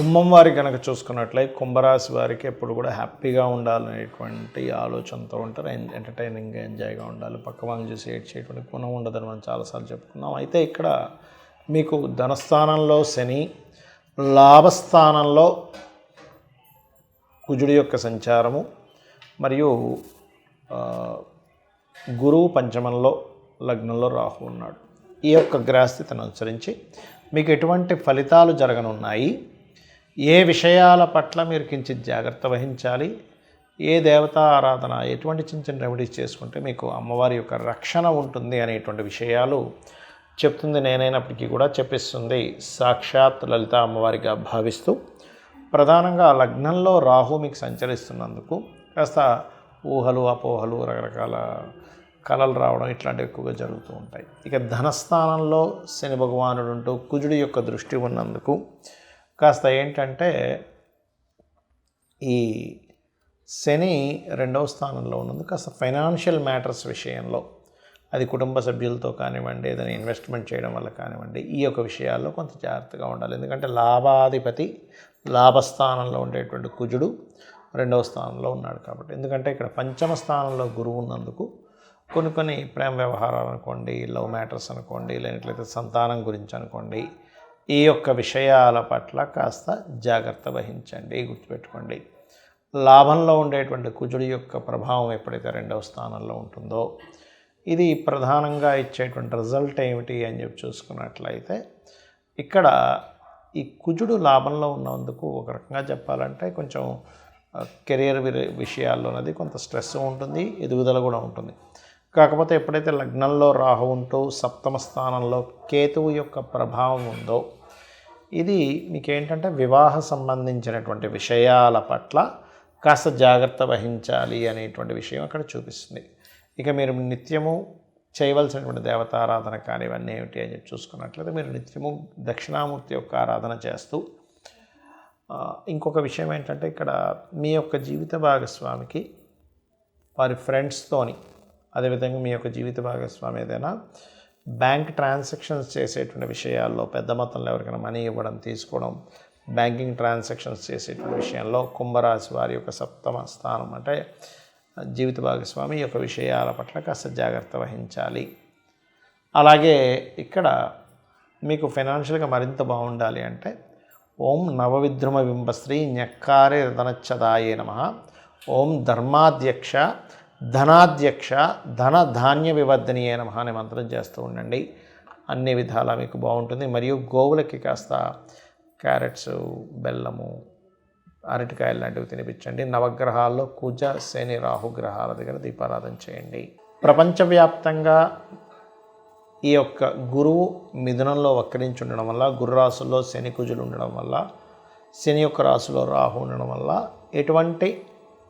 కుంభం వారి కనుక చూసుకున్నట్లయితే కుంభరాశి వారికి ఎప్పుడు కూడా హ్యాపీగా ఉండాలనేటువంటి ఆలోచనతో ఉంటారు. ఎంటర్టైనింగ్గా ఎంజాయ్గా ఉండాలి, పక్క వాళ్ళని చూసి ఏడ్చేటువంటి గుణం ఉండదని మనం చాలాసార్లు చెప్పుకున్నాం. అయితే ఇక్కడ మీకు ధనస్థానంలో శని, లాభస్థానంలో కుజుడి యొక్క సంచారము మరియు గురువు పంచమంలో లగ్నంలో రాహు ఉన్నాడు. ఈ యొక్క గ్రహస్థితిని అనుసరించి మీకు ఎటువంటి ఫలితాలు జరగనున్నాయి, ఏ విషయాల పట్ల మీరు కించిత్ జాగ్రత్త వహించాలి, ఏ దేవతా ఆరాధన, ఎటువంటి చిన్న చిన్న రెమెడీస్ చేసుకుంటే మీకు అమ్మవారి యొక్క రక్షణ ఉంటుంది అనేటువంటి విషయాలు చెప్తుంది. నేనైనప్పటికీ కూడా చెప్పిస్తుంది సాక్షాత్ లలిత అమ్మవారిగా భావిస్తూ, ప్రధానంగా లగ్నంలో రాహు మీకు సంచరిస్తున్నందుకు కాస్త ఊహలు, అపోహలు, రకరకాల కళలు రావడం ఇట్లాంటివి ఎక్కువగా జరుగుతూ ఉంటాయి. ఇక ధనస్థానంలో శని భగవానుడు ఉంటూ కుజుడి యొక్క దృష్టి ఉన్నందుకు కాస్త ఏంటంటే ఈ శని రెండవ స్థానంలో ఉన్నందుకు కాస్త ఫైనాన్షియల్ మ్యాటర్స్ విషయంలో, అది కుటుంబ సభ్యులతో కానివ్వండి, ఏదైనా ఇన్వెస్ట్మెంట్ చేయడం వల్ల కానివ్వండి, ఈ యొక్క విషయాల్లో కొంత జాగ్రత్తగా ఉండాలి. ఎందుకంటే లాభాధిపతి లాభస్థానంలో ఉండేటువంటి కుజుడు రెండవ స్థానంలో ఉన్నాడు కాబట్టి. ఎందుకంటే ఇక్కడ పంచమ స్థానంలో గురువు ఉన్నందుకు కొన్ని ప్రేమ వ్యవహారాలు అనుకోండి, లవ్ మ్యాటర్స్ అనుకోండి, లేనట్లయితే సంతానం గురించి అనుకోండి, ఈ యొక్క విషయాల పట్ల కాస్త జాగ్రత్త వహించండి. గుర్తుపెట్టుకోండి, లాభంలో ఉండేటువంటి కుజుడి యొక్క ప్రభావం ఎప్పుడైతే రెండవ స్థానంలో ఉంటుందో, ఇది ప్రధానంగా ఇచ్చేటువంటి రిజల్ట్ ఏమిటి అని చెప్పి చూసుకున్నట్లయితే, ఇక్కడ ఈ కుజుడు లాభంలో ఉన్నందుకు ఒక రకంగా చెప్పాలంటే కొంచెం కెరియర్ విషయాల్లోనది కొంత స్ట్రెస్ ఉంటుంది, ఎదుగుదల కూడా ఉంటుంది. కాకపోతే ఎప్పుడైతే లగ్నంలో రాహు ఉంటూ సప్తమ స్థానంలో కేతువు యొక్క ప్రభావం ఉందో, ఇది మీకేంటంటే వివాహ సంబంధించినటువంటి విషయాల పట్ల కాస్త జాగ్రత్త వహించాలి అనేటువంటి విషయం అక్కడ చూపిస్తుంది. ఇక మీరు నిత్యము చేయవలసినటువంటి దేవతారాధన కానీ ఇవన్నీ ఏమిటి అని చెప్పి చూసుకున్నట్లయితే, మీరు నిత్యము దక్షిణామూర్తి యొక్క ఆరాధన చేస్తూ, ఇంకొక విషయం ఏంటంటే ఇక్కడ మీ యొక్క జీవిత భాగస్వామికి వారి ఫ్రెండ్స్తోని, అదేవిధంగా మీ యొక్క జీవిత భాగస్వామి ఏదైనా బ్యాంక్ ట్రాన్సాక్షన్స్ చేసేటువంటి విషయాల్లో, పెద్ద మొత్తంలో ఎవరికైనా మనీ ఇవ్వడం, తీసుకోవడం, బ్యాంకింగ్ ట్రాన్సాక్షన్స్ చేసేటువంటి విషయంలో కుంభరాశి వారి యొక్క సప్తమ స్థానం అంటే జీవిత భాగస్వామి యొక్క విషయాల పట్ల కాస్త జాగ్రత్త వహించాలి. అలాగే ఇక్కడ మీకు ఫైనాన్షియల్గా మరింత బాగుండాలి అంటే ఓం నవవిద్రుమ బింబశ్రీ న్యక్కారే రతనచ్చదాయే నమః, ఓం ధర్మాధ్యక్ష ధనాధ్యక్ష ధన ధాన్య వివర్ధనీయే నమః అనే మంత్రం చేస్తూ ఉండండి. అన్ని విధాలా మీకు బాగుంటుంది. మరియు గోవులకి కాస్త క్యారెట్స్, బెల్లము, అరటికాయలు లాంటివి తినిపించండి. నవగ్రహాల్లో కుజ శని రాహు గ్రహాల దగ్గర దీపారాధన చేయండి. ప్రపంచవ్యాప్తంగా ఈ యొక్క గురువు మిథునంలో వక్రించి ఉండడం వల్ల, గురు రాశుల్లో శని కుజులు ఉండడం వల్ల, శని యొక్క రాశిలో రాహు ఉండడం వల్ల ఎటువంటి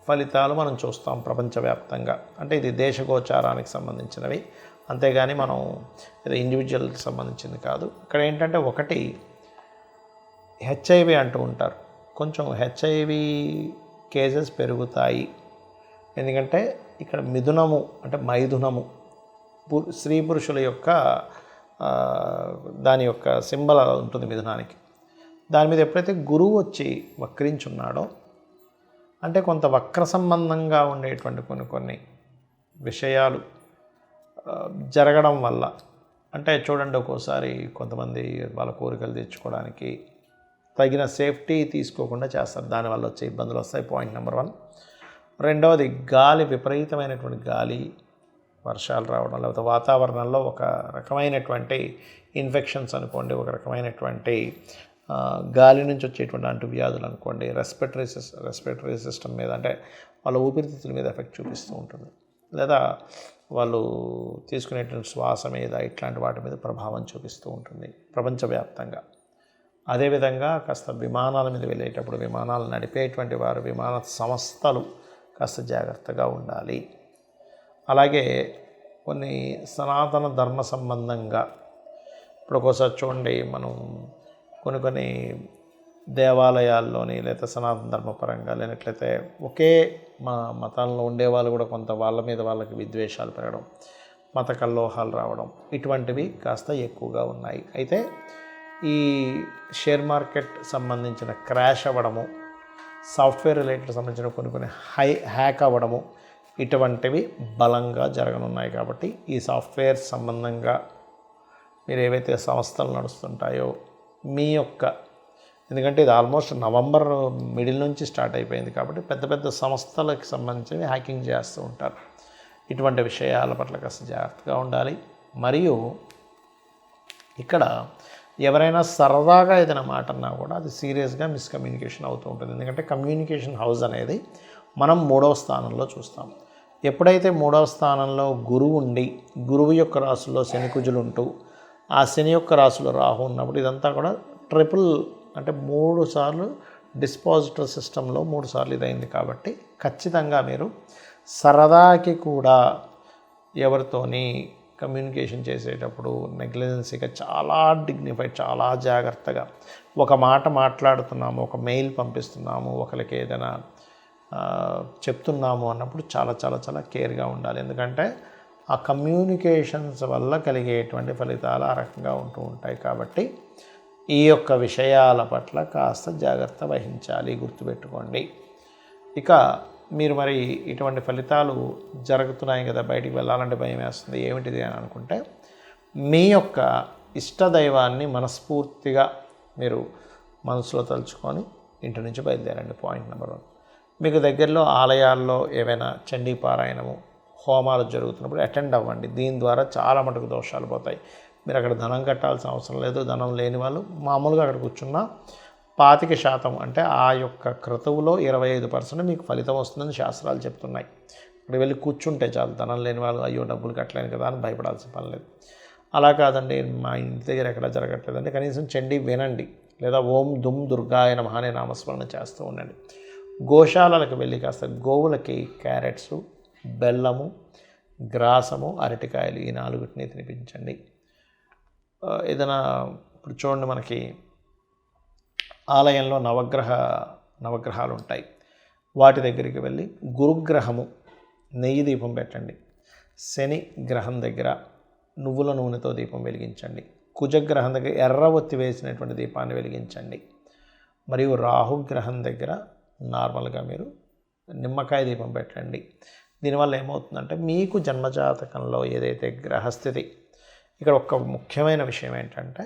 ఫలితాలు మనం చూస్తాం ప్రపంచవ్యాప్తంగా. అంటే ఇది దేశగోచారానికి సంబంధించినవి, అంతేగాని మనం ఇది ఇండివిజువల్కి సంబంధించింది కాదు. ఇక్కడ ఏంటంటే ఒకటి హెచ్ఐవి అంటూ ఉంటారు, కొంచెం హెచ్ఐవి కేసెస్ పెరుగుతాయి. ఎందుకంటే ఇక్కడ మిథునము అంటే మైథునము స్త్రీ పురుషుల యొక్క దాని యొక్క సింబల్ ఉంటుంది మిథునానికి. దాని మీద ఎప్పుడైతే గురువు వచ్చి వక్రించున్నాడో, అంటే కొంత వక్ర సంబంధంగా ఉండేటువంటి కొన్ని విషయాలు జరగడం వల్ల, అంటే చూడండి ఒక్కోసారి కొంతమంది వాళ్ళ కోరికలు తీర్చుకోవడానికి తగిన సేఫ్టీ తీసుకోకుండా చేస్తారు, దానివల్ల వచ్చే ఇబ్బందులు వస్తాయి. Point number 1. రెండవది గాలి, విపరీతమైనటువంటి గాలి, వర్షాలు రావడం, లేకపోతే వాతావరణంలో ఒక రకమైనటువంటి ఇన్ఫెక్షన్స్ అనుకోండి, ఒక రకమైనటువంటి గాలి నుంచి వచ్చేటువంటి అంటువ్యాధులు అనుకోండి, రెస్పిరేటరీ సిస్టమ్ మీద, అంటే వాళ్ళ ఊపిరితిత్తుల మీద ఎఫెక్ట్ చూపిస్తూ ఉంటుంది, లేదా వాళ్ళు తీసుకునేటువంటి శ్వాస మీద, ఇట్లాంటి వాటి మీద ప్రభావం చూపిస్తూ ఉంటుంది ప్రపంచవ్యాప్తంగా. అదేవిధంగా కాస్త విమానాల మీద వెళ్ళేటప్పుడు, విమానాలు నడిపేటువంటి వారు, విమాన సంస్థలు కాస్త జాగ్రత్తగా ఉండాలి. అలాగే కొన్ని సనాతన ధర్మ సంబంధంగా, ఇప్పుడు ఒక్కోసారి చూడండి మనం కొన్ని దేవాలయాల్లోని, లేదా సనాతన ధర్మపరంగా, లేనట్లయితే ఒకే మతాల్లో ఉండేవాళ్ళు కూడా కొంత వాళ్ళ మీద వాళ్ళకి విద్వేషాలు పెరగడం, మత కల్లోహాలు రావడం, ఇటువంటివి కాస్త ఎక్కువగా ఉన్నాయి. అయితే ఈ షేర్ మార్కెట్ సంబంధించిన క్రాష్ అవ్వడము, సాఫ్ట్వేర్ రిలేటెడ్ సంబంధించిన కొన్ని హ్యాక్ అవ్వడము, ఇటువంటివి బలంగా జరగనున్నాయి. కాబట్టి ఈ సాఫ్ట్వేర్ సంబంధంగా మీరు ఏవైతే సంస్థలు నడుస్తుంటాయో మీ యొక్క, ఎందుకంటే ఇది ఆల్మోస్ట్ నవంబర్ మిడిల్ నుంచి స్టార్ట్ అయిపోయింది కాబట్టి పెద్ద పెద్ద సంస్థలకు సంబంధించి హ్యాకింగ్ చేస్తూ ఉంటారు. ఇటువంటి విషయాల పట్ల కాస్త జాగ్రత్తగా ఉండాలి. మరియు ఇక్కడ ఎవరైనా సరదాగా ఏదైనా మాట అన్నా కూడా అది సీరియస్గా మిస్కమ్యూనికేషన్ అవుతూ ఉంటుంది. ఎందుకంటే కమ్యూనికేషన్ హౌస్ అనేది మనం 3వ స్థానంలో చూస్తాం. ఎప్పుడైతే 3వ స్థానంలో గురువు ఉండి, గురువు యొక్క రాశిలో శని కుజులు ఉంటూ, ఆ శని యొక్క రాశిలో రాహు ఉన్నప్పుడు ఇదంతా కూడా ట్రిపుల్, అంటే 3 సార్లు డిస్పాజిటర్ సిస్టంలో 3 సార్లు ఇదైంది. కాబట్టి ఖచ్చితంగా మీరు సరదాకి కూడా ఎవరితోని కమ్యూనికేషన్ చేసేటప్పుడు నెగ్లిజెన్సీగా చాలా డిగ్నిఫైడ్, చాలా జాగ్రత్తగా ఒక మాట మాట్లాడుతున్నాము, ఒక మెయిల్ పంపిస్తున్నాము, ఒకరికి ఏదైనా చెప్తున్నాము అన్నప్పుడు చాలా చాలా చాలా కేర్గా ఉండాలి. ఎందుకంటే ఆ కమ్యూనికేషన్స్ వల్ల కలిగేటువంటి ఫలితాలు ఆ రకంగా ఉంటూ ఉంటాయి. కాబట్టి ఈ యొక్క విషయాల పట్ల కాస్త జాగ్రత్త వహించాలి, గుర్తుపెట్టుకోండి. ఇక మీరు మరి ఇటువంటి ఫలితాలు జరుగుతున్నాయి కదా, బయటికి వెళ్ళాలంటే భయం వేస్తుంది, ఏమిటిది అని అనుకుంటే మీ యొక్క ఇష్టదైవాన్ని మనస్ఫూర్తిగా మీరు మనసులో తలుచుకొని ఇంటి నుంచి బయలుదేరండి. Point number 1. మీకు దగ్గరలో ఆలయాల్లో ఏవైనా చండీ పారాయణము, హోమాలు జరుగుతున్నప్పుడు అటెండ్ అవ్వండి. దీని ద్వారా చాలా మటుకు దోషాలు పోతాయి. మీరు అక్కడ ధనం కట్టాల్సిన అవసరం లేదు. ధనం లేని వాళ్ళు మామూలుగా అక్కడ కూర్చున్న 25% అంటే ఆ యొక్క క్రతువులో 25% మీకు ఫలితం వస్తుందని శాస్త్రాలు చెప్తున్నాయి. అక్కడ వెళ్ళి కూర్చుంటే చాలు. ధనం లేని వాళ్ళు అయ్యో డబ్బులు కట్టలేను కదా అని భయపడాల్సిన పని లేదు. అలా కాదండి, మా ఇంటి దగ్గర ఎక్కడ జరగట్లేదంటే కనీసం చండీ వినండి, లేదా ఓం దుమ్ దుర్గాయ నమః అనే నామస్మరణ చేస్తూ ఉండండి. గోశాలలకు వెళ్ళి కాస్త గోవులకి క్యారెట్సు, బెల్లము, గ్రాసము, అరటికాయలు ఈ 4 తినిపించండి. ఏదైనా ఇప్పుడు చూడండి, మనకి ఆలయంలో నవగ్రహాలు ఉంటాయి. వాటి దగ్గరికి వెళ్ళి గురుగ్రహము నెయ్యి దీపం పెట్టండి. శని గ్రహం దగ్గర నువ్వుల నూనెతో దీపం వెలిగించండి. కుజగ్రహం దగ్గర ఎర్ర ఒత్తి వేసినటువంటి దీపాన్ని వెలిగించండి. మరియు రాహుగ్రహం దగ్గర నార్మల్గా మీరు నిమ్మకాయ దీపం పెట్టండి. దీనివల్ల ఏమవుతుందంటే మీకు జన్మజాతకంలో ఏదైతే గ్రహస్థితి, ఇక్కడ ఒక ముఖ్యమైన విషయం ఏంటంటే,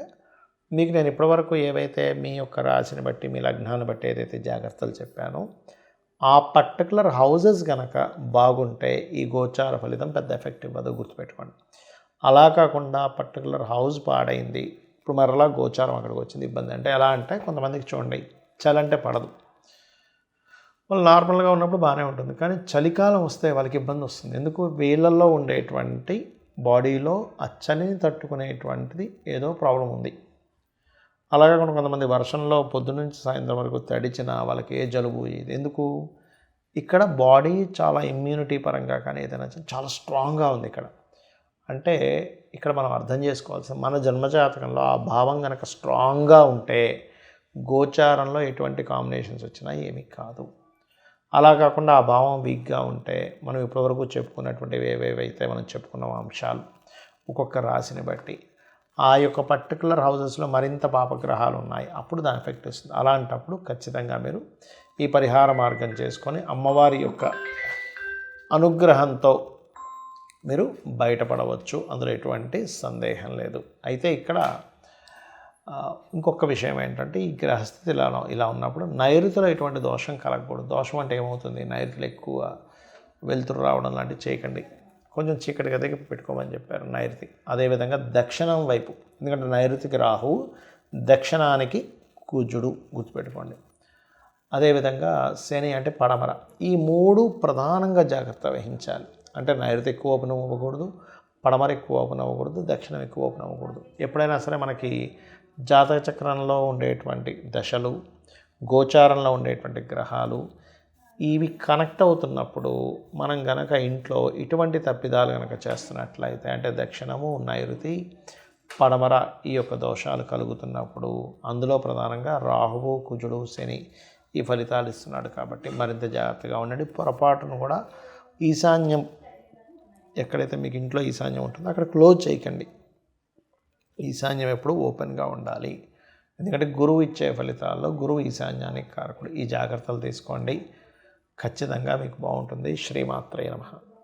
మీకు నేను ఇప్పటివరకు ఏవైతే మీ యొక్క రాశిని బట్టి, మీ లగ్నాన్ని బట్టి ఏదైతే జాగ్రత్తలు చెప్పానో, ఆ పర్టికులర్ హౌజెస్ కనుక బాగుంటే ఈ గోచార ఫలితం పెద్ద ఎఫెక్ట్ ఇవ్వదు, గుర్తుపెట్టుకోండి. అలా కాకుండా పర్టికులర్ హౌస్ పాడైంది, ఇప్పుడు మరలా గోచారం అక్కడికి వచ్చింది, ఇబ్బంది. అంటే ఎలా అంటే, కొంతమందికి చూడండి చలంటే పడదు, వాళ్ళు నార్మల్గా ఉన్నప్పుడు బాగానే ఉంటుంది, కానీ చలికాలం వస్తే వాళ్ళకి ఇబ్బంది వస్తుంది. ఎందుకు? వీళ్ళల్లో ఉండేటువంటి బాడీలో ఆ చలిని తట్టుకునేటువంటిది ఏదో ప్రాబ్లం ఉంది. అలాగే కొంతమంది వర్షంలో పొద్దునుంచి సాయంత్రం వరకు తడిచిన వాళ్ళకి ఏ జలుబు, ఇది ఎందుకు? ఇక్కడ బాడీ చాలా ఇమ్యూనిటీ పరంగా కానీ ఏదైనా చాలా స్ట్రాంగ్గా ఉంది ఇక్కడ. అంటే ఇక్కడ మనం అర్థం చేసుకోవాల్సిన, మన జన్మజాతకంలో ఆ భావం కనుక స్ట్రాంగ్గా ఉంటే గోచారంలో ఎటువంటి కాంబినేషన్స్ వచ్చినా ఏమీ కాదు. అలా కాకుండా ఆ భావం వీక్గా ఉంటే మనం ఇప్పటివరకు చెప్పుకున్నటువంటివి ఏవేవైతే మనం చెప్పుకున్న అంశాలు ఒక్కొక్క రాశిని బట్టి ఆ యొక్క పర్టికులర్ హౌజెస్లో మరింత పాపగ్రహాలు ఉన్నాయి, అప్పుడు దాని ఎఫెక్ట్ వస్తుంది. అలాంటప్పుడు ఖచ్చితంగా మీరు ఈ పరిహార మార్గం చేసుకొని అమ్మవారి యొక్క అనుగ్రహంతో మీరు బయటపడవచ్చు, అందులో ఎటువంటి సందేహం లేదు. అయితే ఇక్కడ ఇంకొక విషయం ఏంటంటే, ఈ గ్రహస్థితి ఇలా ఉన్నప్పుడు నైరుతిలో ఎటువంటి దోషం కలగకూడదు. దోషం అంటే ఏమవుతుంది? నైరుతిలో ఎక్కువ వెలుతురు రావడం లాంటివి చేయకండి. కొంచెం చీకటి గదికి పెట్టుకోమని చెప్పారు నైరుతి. అదేవిధంగా దక్షిణం వైపు, ఎందుకంటే నైరుతికి రాహు, దక్షిణానికి కుజుడు, గుర్తుపెట్టుకోండి. అదేవిధంగా శని అంటే పడమర. ఈ 3 ప్రధానంగా జాగ్రత్త వహించాలి. అంటే నైరుతి ఎక్కువ ఓపెన్ అవ్వకూడదు, పడమర ఎక్కువ ఓపెన్ అవ్వకూడదు, దక్షిణం ఎక్కువ ఓపెన్ అవ్వకూడదు. ఎప్పుడైనా సరే మనకి జాతక చక్రంలో ఉండేటువంటి దశలు, గోచారంలో ఉండేటువంటి గ్రహాలు, ఇవి కనెక్ట్ అవుతున్నప్పుడు మనం గనక ఇంట్లో ఇటువంటి తప్పిదాలు కనుక చేస్తున్నట్లయితే, అంటే దక్షిణము, నైరుతి, పడమర ఈ యొక్క దోషాలు కలుగుతున్నప్పుడు, అందులో ప్రధానంగా రాహువు, కుజుడు, శని ఈ ఫలితాలు ఇస్తున్నాడు. కాబట్టి మరింత జాగ్రత్తగా ఉండండి. పొరపాటును కూడా ఈశాన్యం, ఎక్కడైతే మీకు ఇంట్లో ఈశాన్యం ఉంటుందో అక్కడ క్లోజ్ చేయకండి. ఈశాన్యం ఎప్పుడు ఓపెన్గా ఉండాలి. ఎందుకంటే గురువు ఇచ్చే ఫలితాల్లో గురువు ఈశాన్యానికి కారకుడు. ఈ జాగ్రత్తలు తీసుకోండి, ఖచ్చితంగా మీకు బాగుంటుంది. శ్రీమాత్రే నమః.